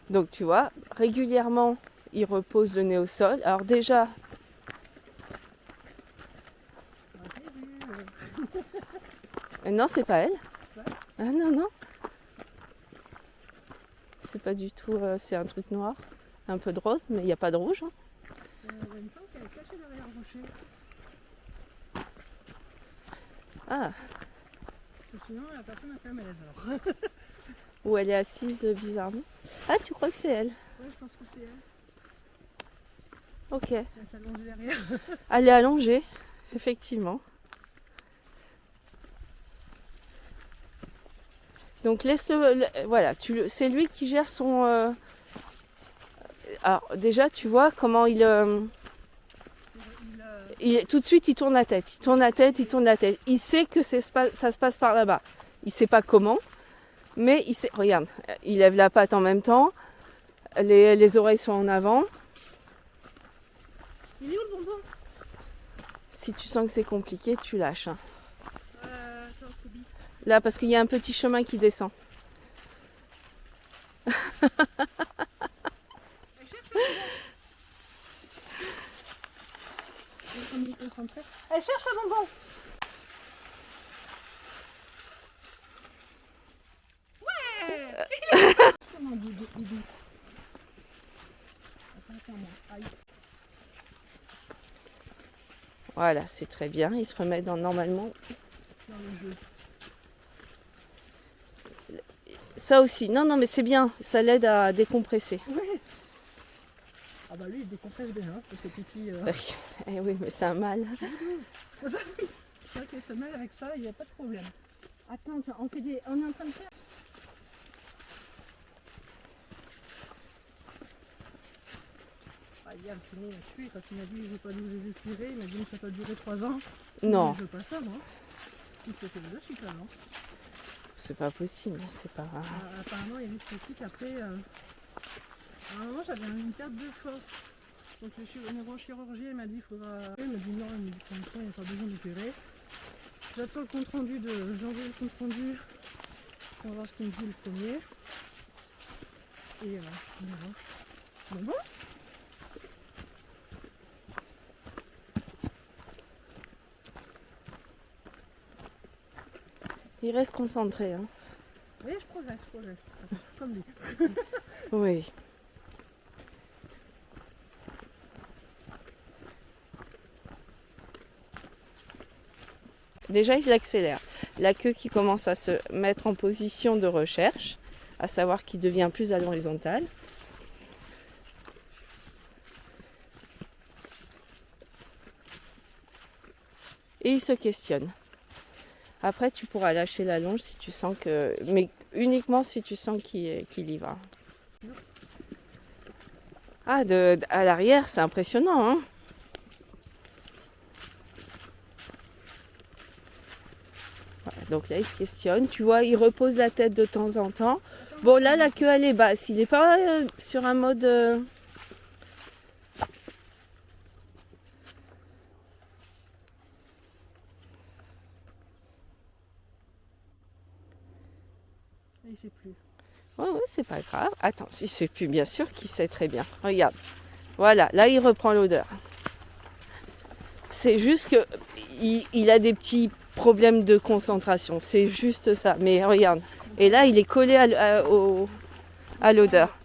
Donc tu vois, régulièrement, il repose le nez au sol. Alors déjà... Non, c'est pas elle. Ah non, non. C'est pas du tout... c'est un truc noir. Un peu de rose, mais il n'y a pas de rouge. Hein. Il me semble qu'elle est cachée derrière le rocher. Ah. Sinon, la personne a fait un malaise alors. Où elle est assise bizarrement. Ah, tu crois que c'est elle? Ouais, je pense que c'est elle. Ok. Elle s'allonge derrière. Elle est allongée, effectivement. Donc laisse-le, voilà, c'est lui qui gère son... Alors déjà, tu vois comment tout de suite, il tourne la tête, il tourne la tête, il tourne la tête. Il sait que ça se passe par là-bas. Il sait pas comment, mais il sait. Regarde, il lève la patte en même temps, les oreilles sont en avant. Il est où le bonbon? Si tu sens que c'est compliqué, tu lâches. Hein. Attends, Toby. Là, parce qu'il y a un petit chemin qui descend. Elle cherche le bonbon. Ouais. Comment Doudou? Aïe. Voilà, c'est très bien. Il se remet normalement. Dans le jeu. Ça aussi. Non, non, mais c'est bien. Ça l'aide à décompresser. Oui. Ah bah lui il décompresse bien, hein, parce que Pipi... Eh oui, mais c'est un mâle. C'est vrai que les femelles avec ça, il n'y a pas de problème. Attends, on est en train de faire... Ah, hier, le premier a tué quand il m'a dit je ne veux pas nous désespérer, il m'a dit mais ça peut durer 3 ans. Non. Je veux pas ça, moi. Il faut faire de suite avant. C'est pas possible, c'est pas... Apparemment, il y a des trucs après... À un moment, j'avais une perte de force. Donc le neurochirurgien m'a dit il faudra... Il m'a dit non, il m'a dit pour l'instant, il n'y a pas besoin d'opérer. J'attends le compte rendu de... J'envoie le compte rendu pour voir ce qu'il me dit le premier. Et on verra. Bon. Il reste concentré. Hein. Oui, je progresse. Comme lui. Oui. Déjà, il accélère. La queue qui commence à se mettre en position de recherche, à savoir qu'il devient plus à l'horizontale. Et il se questionne. Après, tu pourras lâcher la longe si tu sens que... Mais uniquement si tu sens qu'il y va. Ah, à l'arrière, c'est impressionnant, hein. Voilà, donc là, il se questionne. Tu vois, il repose la tête de temps en temps. Bon, là, la queue, elle est basse. Il n'est pas sur un mode... Il sait plus. Ouais, c'est pas grave. Attends, il sait plus, bien sûr qu'il sait très bien. Regarde. Voilà, là, il reprend l'odeur. C'est juste que il a des petits problèmes de concentration. C'est juste ça. Mais regarde. Et là, il est collé à l'odeur.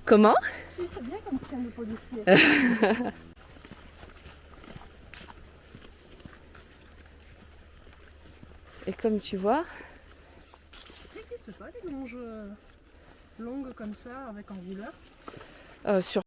Comment? C'est bien comme chien de policier. Et comme tu vois... Ça n'existe pas des longes longues comme ça avec en rouleur? Sur